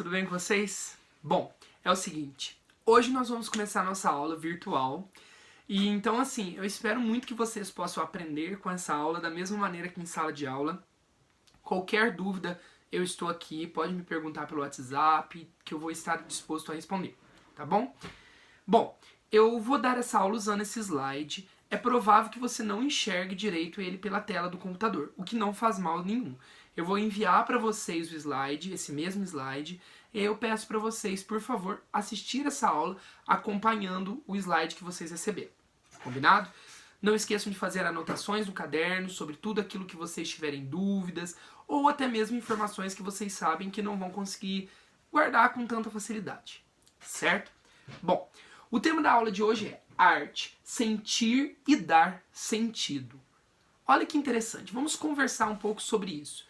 tudo bem com vocês? Bom, é o seguinte, hoje nós vamos começar a nossa aula virtual e então assim, eu espero muito que vocês possam aprender com essa aula da mesma maneira que em sala de aula. Qualquer dúvida, eu estou aqui, pode me perguntar pelo WhatsApp que eu vou estar disposto a responder, tá bom? Bom, eu vou dar essa aula usando esse slide. É provável que você não enxergue direito ele pela tela do computador, o que não faz mal nenhum. Eu vou enviar para vocês o slide, esse mesmo slide, e eu peço para vocês, por favor, assistir essa aula acompanhando o slide que vocês receberam. Combinado? Não esqueçam de fazer anotações no caderno sobre tudo aquilo que vocês tiverem dúvidas, ou até mesmo informações que vocês sabem que não vão conseguir guardar com tanta facilidade. Certo? Bom, o tema da aula de hoje é arte, sentir e dar sentido. Olha que interessante, vamos conversar um pouco sobre isso.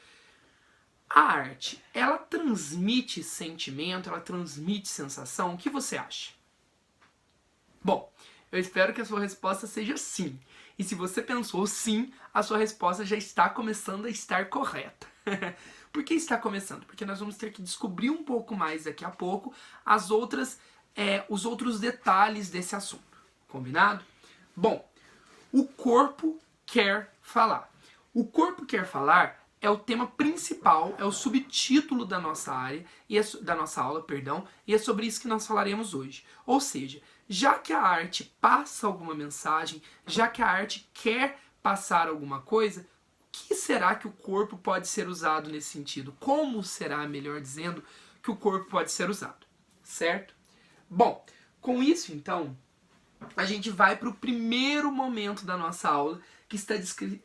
A arte, ela transmite sentimento, ela transmite sensação? O que você acha? Bom, eu espero que a sua resposta seja sim. E se você pensou sim, a sua resposta já está começando a estar correta. Por que está começando? Porque nós vamos ter que descobrir um pouco mais daqui a pouco os outros detalhes desse assunto. Combinado? Bom, o corpo quer falar. O corpo quer falar é o tema principal, é o subtítulo da nossa área, da nossa aula, perdão, e é sobre isso que nós falaremos hoje. Ou seja, já que a arte passa alguma mensagem, já que a arte quer passar alguma coisa, o que será que o corpo pode ser usado nesse sentido? Como será, melhor dizendo, que o corpo pode ser usado? Certo? Bom, com isso então, a gente vai para o primeiro momento da nossa aula, que está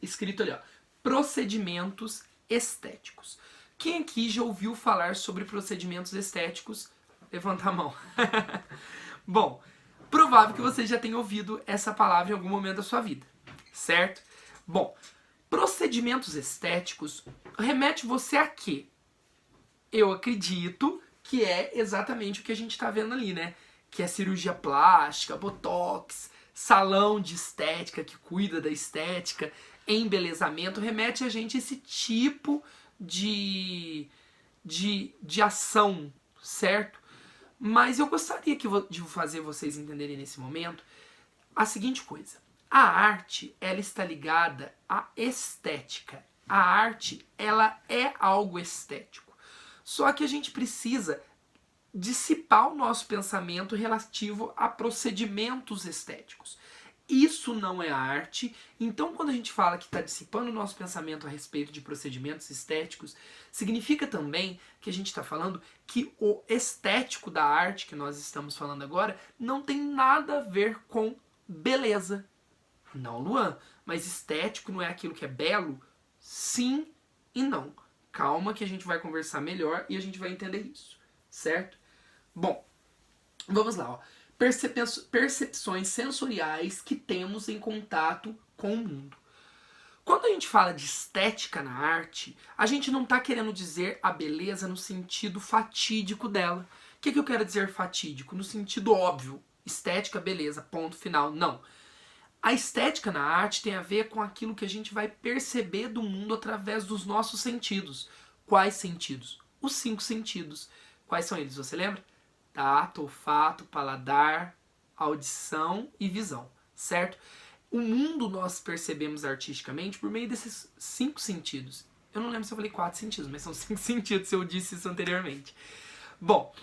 escrito ali, ó, procedimentos estéticos. Quem aqui já ouviu falar sobre procedimentos estéticos? Levanta a mão. Bom, provável que você já tenha ouvido essa palavra em algum momento da sua vida, certo? Bom, procedimentos estéticos remete você a quê? Eu acredito que é exatamente o que a gente está vendo ali, né? Que é cirurgia plástica, botox, salão de estética que cuida da estética, embelezamento, remete a gente a esse tipo de ação, certo? Mas eu gostaria de fazer vocês entenderem nesse momento a seguinte coisa. A arte, ela está ligada à estética. A arte, ela é algo estético. Só que a gente precisa dissipar o nosso pensamento relativo a procedimentos estéticos. Isso não é arte. Então, quando a gente fala que está dissipando o nosso pensamento a respeito de procedimentos estéticos, significa também que a gente está falando que o estético da arte que nós estamos falando agora não tem nada a ver com beleza. Não, Luan, mas estético não é aquilo que é belo? Sim e não. Calma que a gente vai conversar melhor e a gente vai entender isso, certo? Bom, vamos lá, ó. Percepções sensoriais que temos em contato com o mundo. Quando a gente fala de estética na arte, a gente não está querendo dizer a beleza no sentido fatídico dela. O que eu quero dizer fatídico? No sentido óbvio. Estética, beleza, ponto final. Não. A estética na arte tem a ver com aquilo que a gente vai perceber do mundo através dos nossos sentidos. Quais sentidos? Os 5 sentidos. Quais são eles? Você lembra? Tato, olfato, paladar, audição e visão, certo? O mundo nós percebemos artisticamente por meio desses 5 sentidos. Eu não lembro se eu falei 4 sentidos, mas são 5 sentidos se eu disse isso anteriormente. Bom,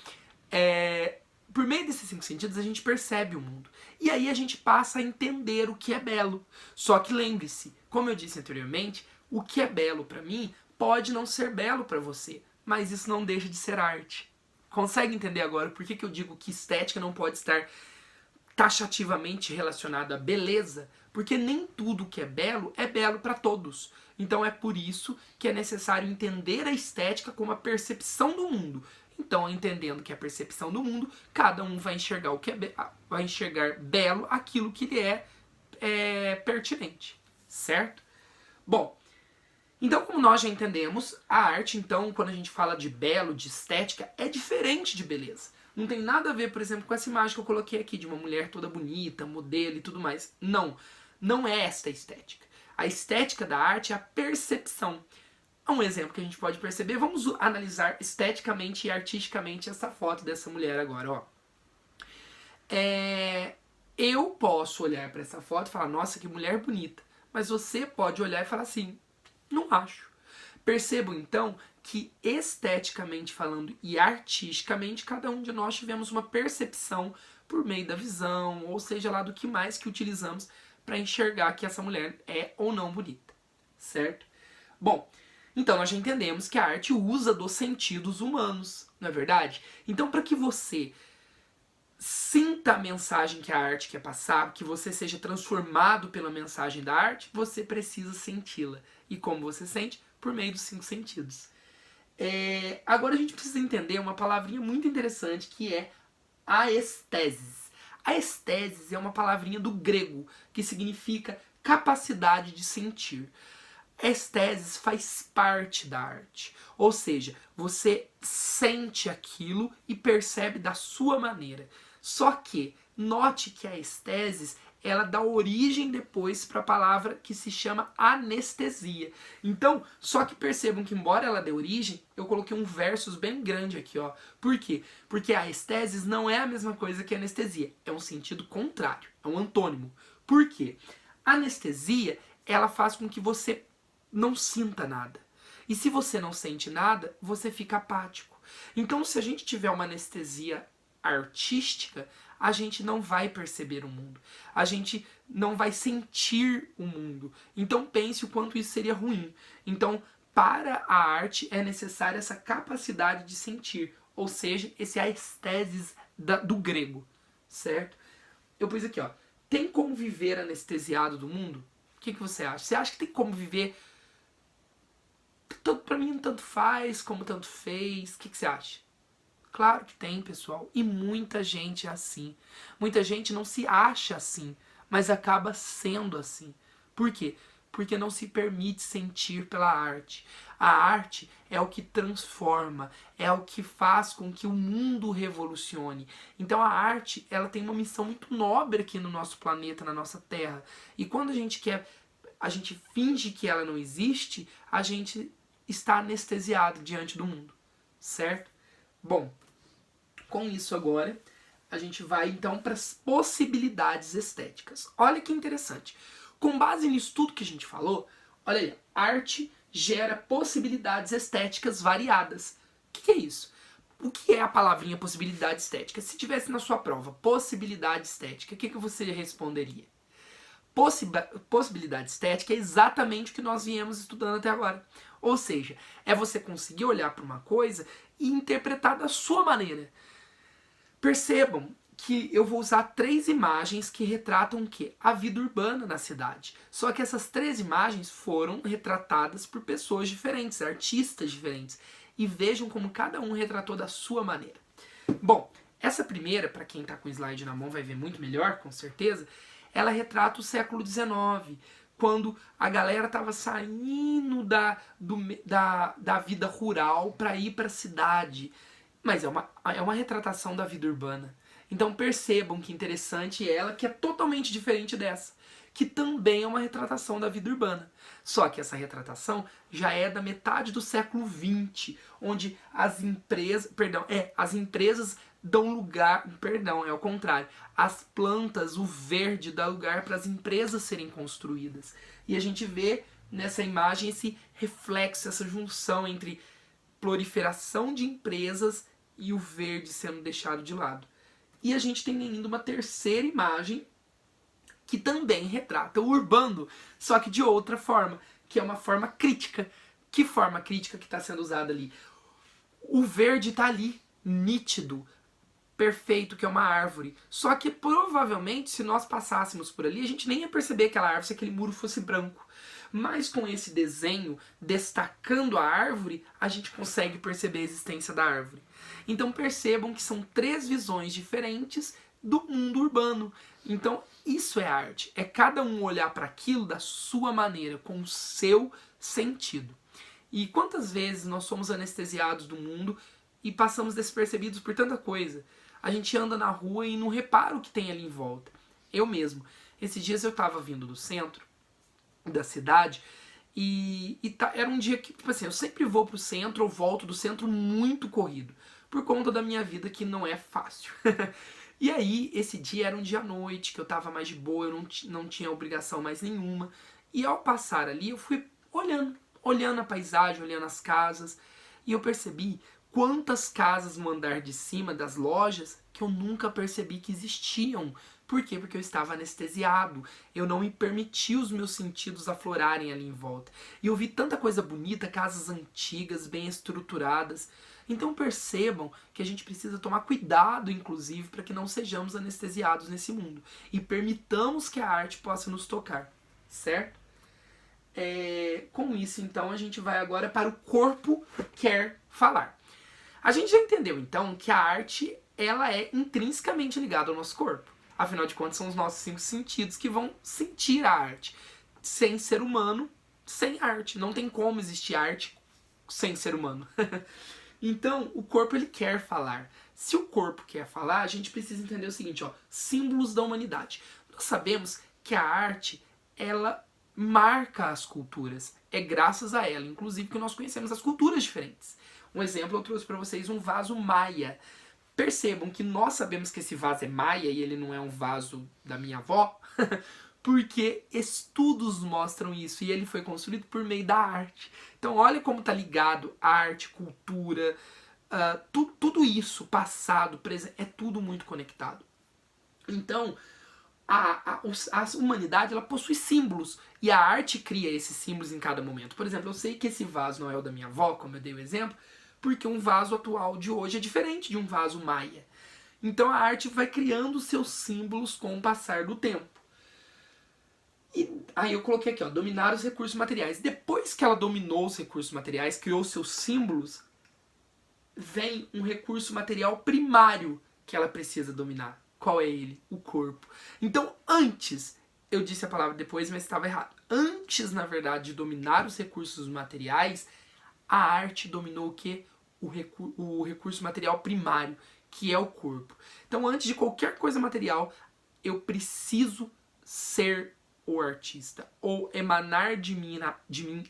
por meio desses 5 sentidos a gente percebe o mundo. E aí a gente passa a entender o que é belo. Só que lembre-se, como eu disse anteriormente, o que é belo para mim pode não ser belo para você, mas isso não deixa de ser arte. Consegue entender agora por que eu digo que estética não pode estar taxativamente relacionada à beleza? Porque nem tudo que é belo para todos. Então é por isso que é necessário entender a estética como a percepção do mundo. Então, entendendo que é a percepção do mundo, cada um vai enxergar o que vai enxergar belo aquilo que lhe é pertinente, certo? Bom, então, como nós já entendemos, a arte, então, quando a gente fala de belo, de estética, é diferente de beleza. Não tem nada a ver, por exemplo, com essa imagem que eu coloquei aqui, de uma mulher toda bonita, modelo e tudo mais. Não, não é esta a estética. A estética da arte é a percepção. um exemplo que a gente pode perceber. Vamos analisar esteticamente e artisticamente essa foto dessa mulher agora, ó. Eu posso olhar para essa foto e falar, nossa, que mulher bonita. Mas você pode olhar e falar assim, não acho. Percebam então que esteticamente falando e artisticamente, cada um de nós tivemos uma percepção por meio da visão, ou seja lá do que mais que utilizamos para enxergar que essa mulher é ou não bonita, certo? Bom, então nós já entendemos que a arte usa dos sentidos humanos, não é verdade? Então para que você sinta a mensagem que a arte quer passar, que você seja transformado pela mensagem da arte, você precisa senti-la. E como você sente? Por meio dos 5 sentidos. Agora a gente precisa entender uma palavrinha muito interessante que é aestesis. Aestesis é uma palavrinha do grego que significa capacidade de sentir. Estesis faz parte da arte, ou seja, você sente aquilo e percebe da sua maneira. Só que note que a estesis ela dá origem depois para a palavra que se chama anestesia. Então, só que percebam que embora ela dê origem, eu coloquei um versus bem grande aqui, ó. Por quê? Porque a estesis não é a mesma coisa que a anestesia, é um sentido contrário, é um antônimo. Por quê? A anestesia, ela faz com que você não sinta nada. E se você não sente nada, você fica apático. Então, se a gente tiver uma anestesia artística, a gente não vai perceber o mundo. A gente não vai sentir o mundo. Então, pense o quanto isso seria ruim. Então, para a arte é necessária essa capacidade de sentir. Ou seja, esse aestesis do grego. Certo? Eu pus aqui, ó. Tem como viver anestesiado do mundo? O que você acha? Você acha que tem como viver... Pra mim, tanto faz como tanto fez. O que você acha? Claro que tem, pessoal. E muita gente é assim. Muita gente não se acha assim, mas acaba sendo assim. Por quê? Porque não se permite sentir pela arte. A arte é o que transforma, é o que faz com que o mundo revolucione. Então a arte, ela tem uma missão muito nobre aqui no nosso planeta, na nossa Terra. E quando a gente finge que ela não existe, a gente está anestesiado diante do mundo, certo? Bom, com isso agora, a gente vai então para as possibilidades estéticas. Olha que interessante. Com base nisso tudo que a gente falou, olha aí, arte gera possibilidades estéticas variadas. O que é isso? O que é a palavrinha possibilidade estética? Se tivesse na sua prova possibilidade estética, o que você responderia? Possibilidade estética é exatamente o que nós viemos estudando até agora. Ou seja, é você conseguir olhar para uma coisa e interpretar da sua maneira. Percebam que eu vou usar 3 imagens que retratam o quê? A vida urbana na cidade. Só que essas 3 imagens foram retratadas por pessoas diferentes, artistas diferentes. E vejam como cada um retratou da sua maneira. Bom, essa primeira, para quem está com o slide na mão vai ver muito melhor, com certeza, ela retrata o século XIX, quando a galera estava saindo da vida rural para ir para a cidade. Mas é uma retratação da vida urbana. Então percebam que interessante ela, que é totalmente diferente dessa, que também é uma retratação da vida urbana. Só que essa retratação já é da metade do século XX, onde as empresas dão lugar, é o contrário, as plantas, o verde dá lugar para as empresas serem construídas. E a gente vê nessa imagem esse reflexo, essa junção entre proliferação de empresas e o verde sendo deixado de lado. E a gente tem ainda uma terceira imagem que também retrata o urbano, só que de outra forma, que é uma forma crítica. Que forma crítica que está sendo usada ali? O verde está ali, nítido, perfeito, que é uma árvore. Só que provavelmente, se nós passássemos por ali, a gente nem ia perceber aquela árvore se aquele muro fosse branco. Mas com esse desenho destacando a árvore, a gente consegue perceber a existência da árvore. Então percebam que são 3 visões diferentes do mundo urbano. Então isso é arte. É cada um olhar para aquilo da sua maneira, com o seu sentido. E quantas vezes nós somos anestesiados do mundo e passamos despercebidos por tanta coisa? A gente anda na rua e não repara o que tem ali em volta. Eu mesmo. Esses dias eu estava vindo do centro da cidade Era um dia que, tipo assim, eu sempre vou pro centro, ou volto do centro muito corrido, por conta da minha vida que não é fácil. E aí, esse dia era um dia à noite, que eu tava mais de boa, eu não tinha obrigação mais nenhuma. E ao passar ali, eu fui olhando a paisagem, olhando as casas, e eu percebi quantas casas no andar de cima das lojas que eu nunca percebi que existiam. Por quê? Porque eu estava anestesiado. Eu não me permiti os meus sentidos aflorarem ali em volta. E eu vi tanta coisa bonita, casas antigas, bem estruturadas. Então percebam que a gente precisa tomar cuidado, inclusive, para que não sejamos anestesiados nesse mundo. E permitamos que a arte possa nos tocar. Certo? Com isso, então, a gente vai agora para o corpo quer falar. A gente já entendeu, então, que a arte ela é intrinsecamente ligada ao nosso corpo. Afinal de contas, são os nossos 5 sentidos que vão sentir a arte. Sem ser humano, sem arte. Não tem como existir arte sem ser humano. Então, o corpo ele quer falar. Se o corpo quer falar, a gente precisa entender o seguinte, ó, símbolos da humanidade. Nós sabemos que a arte, ela marca as culturas. É graças a ela, inclusive, que nós conhecemos as culturas diferentes. Um exemplo, eu trouxe para vocês um vaso maia. Percebam que nós sabemos que esse vaso é maia e ele não é um vaso da minha avó, porque estudos mostram isso e ele foi construído por meio da arte. Então olha como está ligado arte, cultura, tudo isso, passado, presente, é tudo muito conectado. Então a humanidade ela possui símbolos e a arte cria esses símbolos em cada momento. Por exemplo, eu sei que esse vaso não é o da minha avó, como eu dei o exemplo, porque um vaso atual de hoje é diferente de um vaso maia. Então a arte vai criando seus símbolos com o passar do tempo. E aí eu coloquei aqui, ó, dominar os recursos materiais. Depois que ela dominou os recursos materiais, criou seus símbolos, vem um recurso material primário que ela precisa dominar. Qual é ele? O corpo. Então antes, eu disse a palavra depois, mas estava errado. Antes, na verdade, de dominar os recursos materiais, a arte dominou o quê? O recurso material primário, que é o corpo. Então, antes de qualquer coisa material, eu preciso ser o artista, ou emanar de mim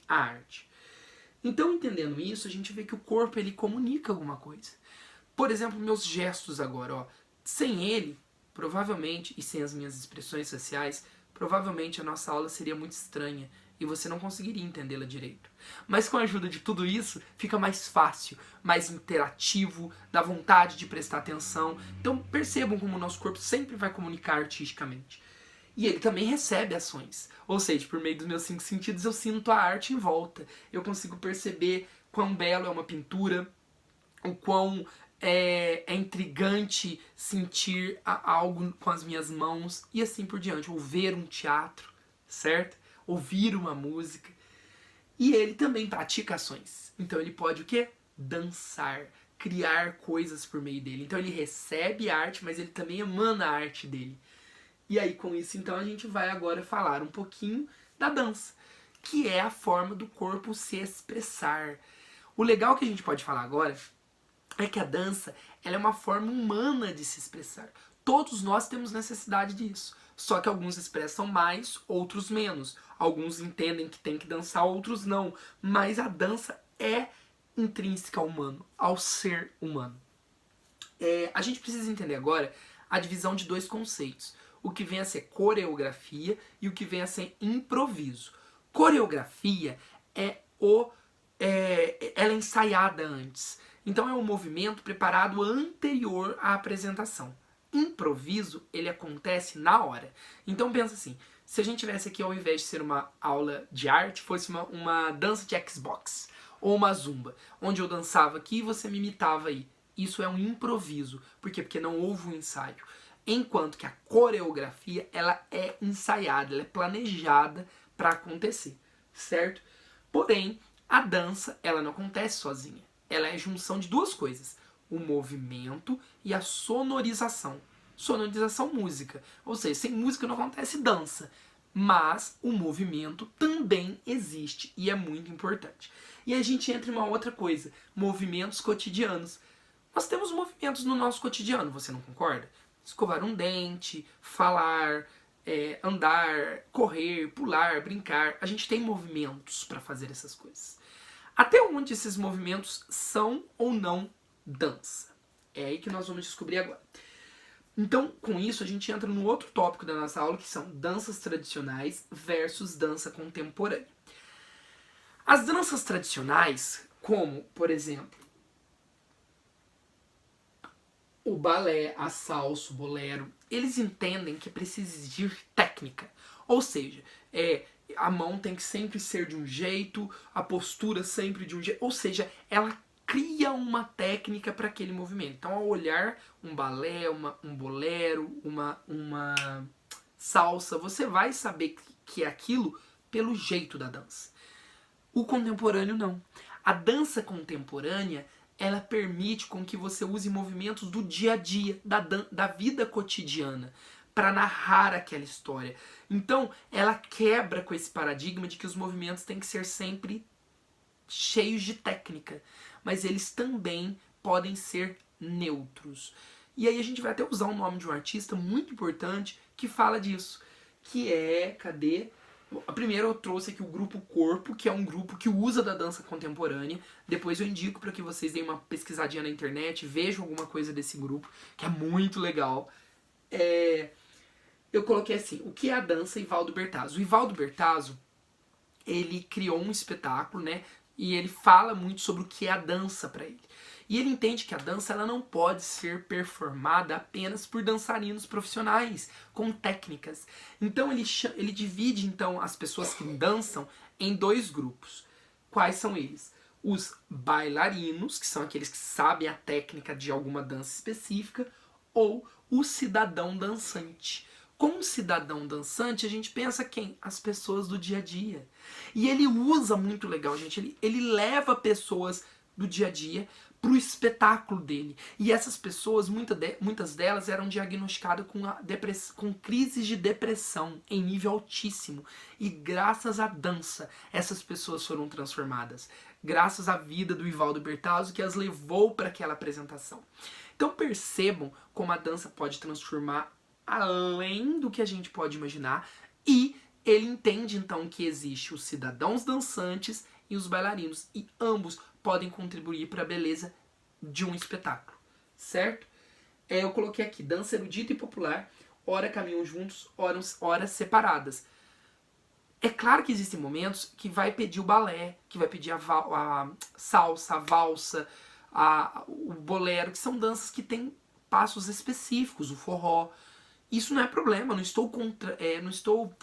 a arte. Então, entendendo isso, a gente vê que o corpo ele comunica alguma coisa. Por exemplo, meus gestos agora, ó. Sem ele, provavelmente, e sem as minhas expressões sociais, provavelmente a nossa aula seria muito estranha e você não conseguiria entendê-la direito. Mas com a ajuda de tudo isso, fica mais fácil, mais interativo, dá vontade de prestar atenção. Então percebam como o nosso corpo sempre vai comunicar artisticamente. E ele também recebe ações. Ou seja, por meio dos meus 5 sentidos eu sinto a arte em volta. Eu consigo perceber quão belo é uma pintura, o quão é intrigante sentir algo com as minhas mãos e assim por diante. Ou ver um teatro, certo? Ouvir uma música. E ele também pratica ações. Então ele pode o quê? Dançar, criar coisas por meio dele. Então ele recebe arte, mas ele também emana a arte dele. E aí com isso então a gente vai agora falar um pouquinho da dança, que é a forma do corpo se expressar. O legal que a gente pode falar agora é que a dança ela é uma forma humana de se expressar. Todos nós temos necessidade disso. Só que alguns expressam mais, outros menos. Alguns entendem que tem que dançar, outros não. Mas a dança é intrínseca ao humano, ao ser humano. A gente precisa entender agora a divisão de 2 conceitos. O que vem a ser coreografia e o que vem a ser improviso. Coreografia ela é ensaiada antes. Então é um movimento preparado anterior à apresentação. Improviso, ele acontece na hora. Então pensa assim, se a gente tivesse aqui, ao invés de ser uma aula de arte, fosse uma dança de Xbox ou uma zumba, onde eu dançava aqui e você me imitava aí. Isso é um improviso. Por quê? Porque não houve um ensaio. Enquanto que a coreografia, ela é ensaiada, ela é planejada para acontecer, certo? Porém, a dança, ela não acontece sozinha. Ela é a junção de 2 coisas, o movimento e a sonorização. Sonorização, música. Ou seja, sem música não acontece dança. Mas o movimento também existe e é muito importante. E a gente entra em uma outra coisa, movimentos cotidianos. Nós temos movimentos no nosso cotidiano, você não concorda? Escovar um dente, falar, andar, correr, pular, brincar. A gente tem movimentos para fazer essas coisas. Até onde esses movimentos são ou não dança? É aí que nós vamos descobrir agora. Então, com isso, a gente entra no outro tópico da nossa aula, que são danças tradicionais versus dança contemporânea. As danças tradicionais, como, por exemplo, o balé, a salsa, o bolero, eles entendem que precisa existir técnica. Ou seja, a mão tem que sempre ser de um jeito, a postura sempre de um jeito. Ou seja, ela cria uma técnica para aquele movimento. Então, ao olhar um balé, um bolero, uma salsa, você vai saber que é aquilo pelo jeito da dança. O contemporâneo não. A dança contemporânea, ela permite com que você use movimentos do dia a dia, da vida cotidiana, para narrar aquela história. Então, ela quebra com esse paradigma de que os movimentos têm que ser sempre cheios de técnica, mas eles também podem ser neutros. E aí a gente vai até usar o nome de um artista muito importante que fala disso, que é, cadê? Primeiro eu trouxe aqui o grupo Corpo, que é um grupo que usa da dança contemporânea. Depois eu indico para que vocês deem uma pesquisadinha na internet, vejam alguma coisa desse grupo, que é muito legal. Eu coloquei assim, o que é a dança Ivaldo Bertazzo? O Ivaldo Bertazzo, ele criou um espetáculo, né? E ele fala muito sobre o que é a dança para ele. E ele entende que a dança ela não pode ser performada apenas por dançarinos profissionais, com técnicas. Então ele divide então as pessoas que dançam em dois grupos. Quais são eles? Os bailarinos, que são aqueles que sabem a técnica de alguma dança específica, ou o cidadão dançante. Com o cidadão dançante, a gente pensa quem? As pessoas do dia a dia. E ele usa muito legal, gente. Ele leva pessoas do dia a dia pro espetáculo dele. E essas pessoas, muitas delas eram diagnosticadas com crises de depressão em nível altíssimo. E graças à dança, essas pessoas foram transformadas. Graças à vida do Ivaldo Bertazzo, que as levou para aquela apresentação. Então percebam como a dança pode transformar além do que a gente pode imaginar, e ele entende então que existe os cidadãos dançantes e os bailarinos, e ambos podem contribuir para a beleza de um espetáculo, certo? Eu coloquei aqui, dança erudita e popular, ora caminham juntos, ora separadas. É claro que existem momentos que vai pedir o balé, que vai pedir a salsa, a valsa, o bolero, que são danças que têm passos específicos, o forró. Isso não é problema, não estou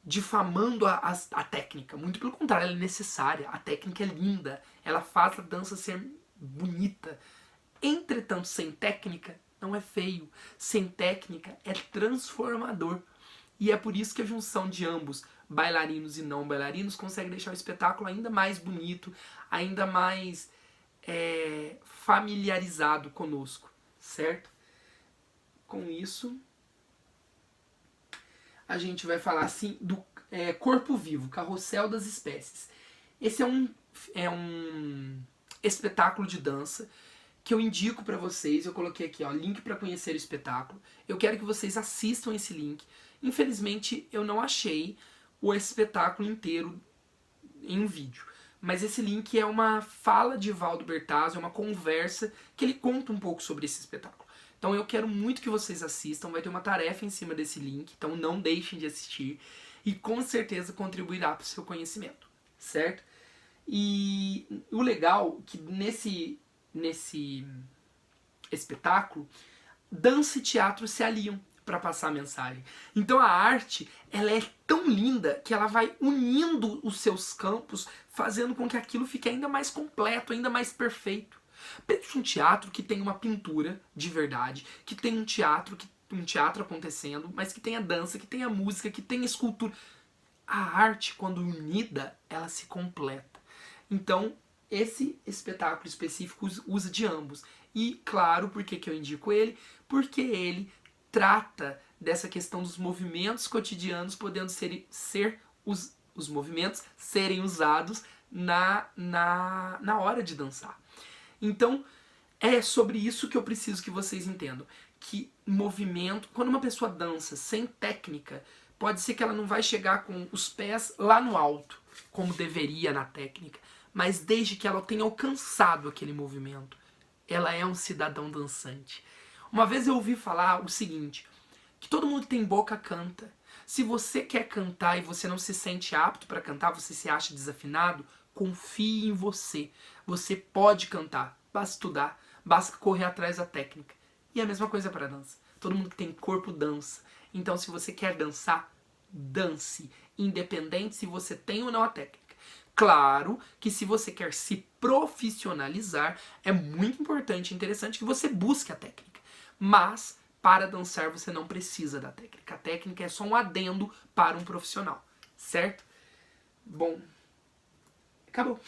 difamando a técnica. Muito pelo contrário, ela é necessária. A técnica é linda. Ela faz a dança ser bonita. Entretanto, sem técnica, não é feio. Sem técnica, é transformador. E é por isso que a junção de ambos, bailarinos e não bailarinos, consegue deixar o espetáculo ainda mais bonito, ainda mais familiarizado conosco, certo? Com isso, a gente vai falar assim do Corpo Vivo, Carrossel das Espécies. Esse é um espetáculo de dança que eu indico para vocês. Eu coloquei aqui, ó, link para conhecer o espetáculo. Eu quero que vocês assistam esse link. Infelizmente, eu não achei o espetáculo inteiro em um vídeo. Mas esse link é uma fala de Ivaldo Bertazzo, é uma conversa que ele conta um pouco sobre esse espetáculo. Então eu quero muito que vocês assistam, vai ter uma tarefa em cima desse link, então não deixem de assistir e com certeza contribuirá para o seu conhecimento, certo? E o legal é que nesse espetáculo, dança e teatro se aliam para passar a mensagem. Então a arte, ela é tão linda que ela vai unindo os seus campos, fazendo com que aquilo fique ainda mais completo, ainda mais perfeito. Pense um teatro que tem uma pintura de verdade, que tem um teatro acontecendo, mas que tem a dança, que tem a música, que tem a escultura. A arte, quando unida, ela se completa. Então, esse espetáculo específico usa de ambos. E, claro, por que eu indico ele? Porque ele trata dessa questão dos movimentos cotidianos podendo ser os movimentos serem usados na hora de dançar. Então, É sobre isso que eu preciso que vocês entendam. Que movimento, quando uma pessoa dança sem técnica, pode ser que ela não vai chegar com os pés lá no alto, como deveria na técnica, mas desde que ela tenha alcançado aquele movimento, ela é um cidadão dançante. Uma vez eu ouvi falar o seguinte, que todo mundo que tem boca canta. Se você quer cantar e você não se sente apto para cantar, você se acha desafinado, confie em você. Você pode cantar, basta estudar, basta correr atrás da técnica. E a mesma coisa para dança. Todo mundo que tem corpo dança. Então, se você quer dançar, dance, independente se você tem ou não a técnica. Claro que se você quer se profissionalizar, é muito importante e interessante que você busque a técnica. Mas, para dançar, você não precisa da técnica. A técnica é só um adendo para um profissional, certo? Bom, acabou.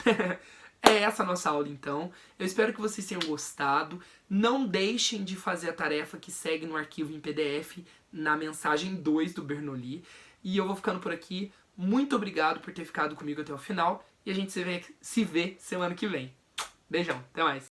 É essa a nossa aula, então. Eu espero que vocês tenham gostado. Não deixem de fazer a tarefa que segue no arquivo em PDF, na mensagem 2 do Bernoulli. E eu vou ficando por aqui. Muito obrigado por ter ficado comigo até o final. E a gente se vê semana que vem. Beijão, até mais.